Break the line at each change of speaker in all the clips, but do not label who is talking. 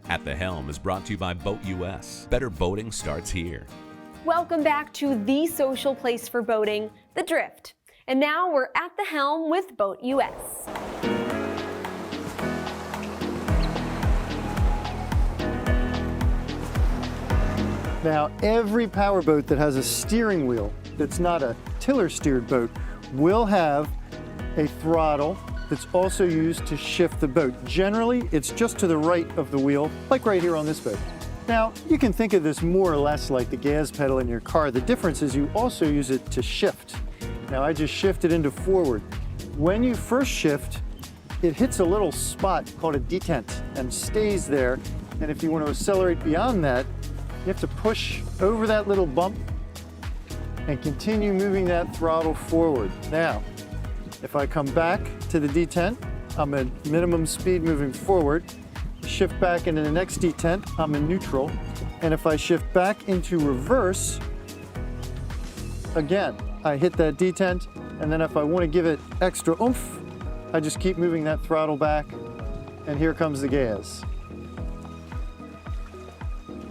At the Helm is brought to you by Boat US. Better boating starts here.
Welcome back to the social place for boating, the Drift. And now we're at the helm with Boat US.
Now, every powerboat that has a steering wheel that's not a tiller-steered boat will have a throttle that's also used to shift the boat. Generally, it's just to the right of the wheel, like right here on this boat. Now, you can think of this more or less like the gas pedal in your car. The difference is you also use it to shift. Now, I just shifted into forward. When you first shift, it hits a little spot called a detent and stays there. And if you want to accelerate beyond that, you have to push over that little bump and continue moving that throttle forward. Now, if I come back to the detent, I'm at minimum speed moving forward. Shift back into the next detent, I'm in neutral. And if I shift back into reverse, again, I hit that detent, and then if I want to give it extra oomph, I just keep moving that throttle back, and here comes the gas.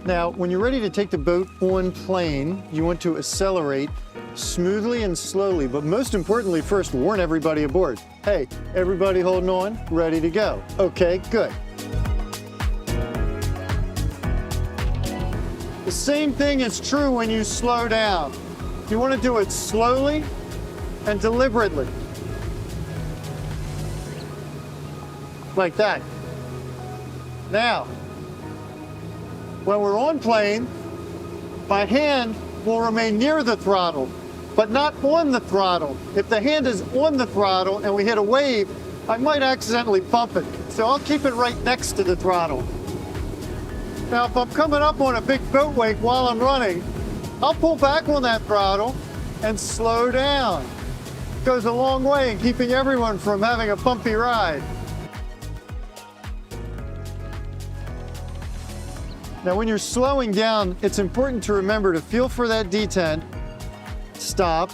Now, when you're ready to take the boat on plane, you want to accelerate smoothly and slowly, but most importantly, first warn everybody aboard. Hey, everybody holding on, ready to go. Okay, good. The same thing is true when you slow down. You want to do it slowly and deliberately. Like that. Now, when we're on plane, my hand will remain near the throttle, but not on the throttle. If the hand is on the throttle and we hit a wave, I might accidentally bump it. So I'll keep it right next to the throttle. Now, if I'm coming up on a big boat wake while I'm running, I'll pull back on that throttle and slow down. It goes a long way in keeping everyone from having a bumpy ride. Now, when you're slowing down, it's important to remember to feel for that detent, stop,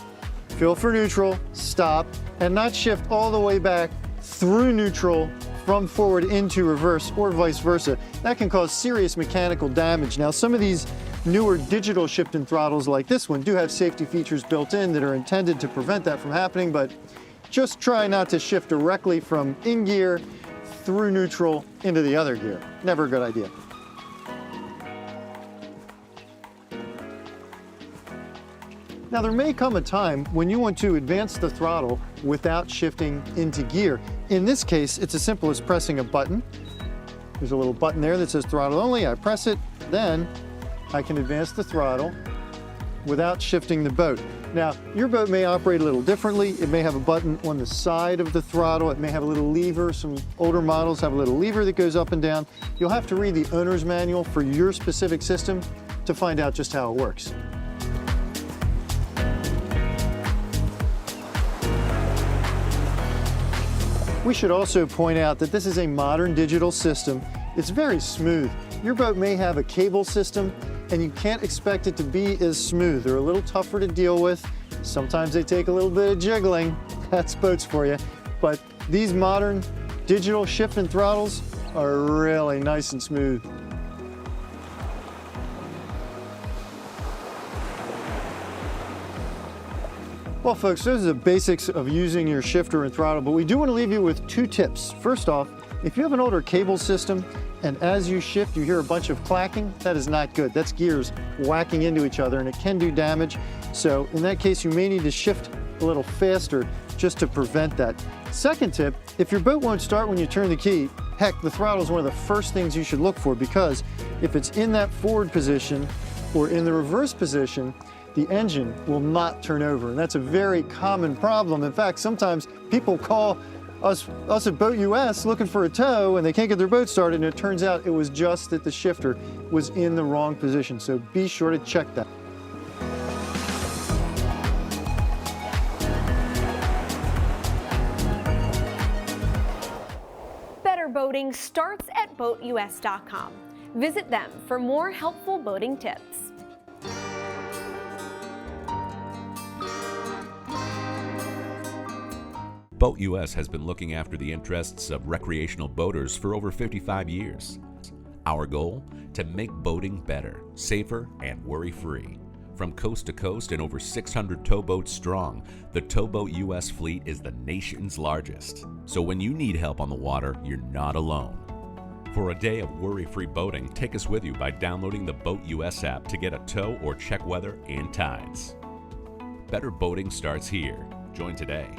feel for neutral, stop, and not shift all the way back through neutral from forward into reverse or vice versa. That can cause serious mechanical damage. Now, some of these newer digital shift-and throttles like this one do have safety features built in that are intended to prevent that from happening, but just try not to shift directly from in gear through neutral into the other gear. Never a good idea. Now, there may come a time when you want to advance the throttle without shifting into gear. In this case, it's as simple as pressing a button. There's a little button there that says throttle only. I press it, then I can advance the throttle without shifting the boat. Now, your boat may operate a little differently. It may have a button on the side of the throttle. It may have a little lever. Some older models have a little lever that goes up and down. You'll have to read the owner's manual for your specific system to find out just how it works. We should also point out that this is a modern digital system. It's very smooth. Your boat may have a cable system, and you can't expect it to be as smooth. They're a little tougher to deal with. Sometimes they take a little bit of jiggling. That's boats for you. But these modern digital shift and throttles are really nice and smooth. Well, folks, those are the basics of using your shifter and throttle, but we do want to leave you with 2 tips. First off, if you have an older cable system and as you shift you hear a bunch of clacking, that is not good. That's gears whacking into each other and it can do damage. So in that case, you may need to shift a little faster just to prevent that. Second tip, if your boat won't start when you turn the key, heck, the throttle is one of the first things you should look for, because if it's in that forward position or in the reverse position, the engine will not turn over, and that's a very common problem. In fact, sometimes people call us at Boat US looking for a tow and they can't get their boat started, and it turns out it was just that the shifter was in the wrong position. So be sure to check that.
Better boating starts at BoatUS.com. Visit them for more helpful boating tips.
Boat US has been looking after the interests of recreational boaters for over 55 years. Our goal? To make boating better, safer, and worry-free. From coast to coast and over 600 towboats strong, the Towboat US fleet is the nation's largest. So when you need help on the water, you're not alone. For a day of worry-free boating, take us with you by downloading the Boat US app to get a tow or check weather and tides. Better boating starts here. Join today.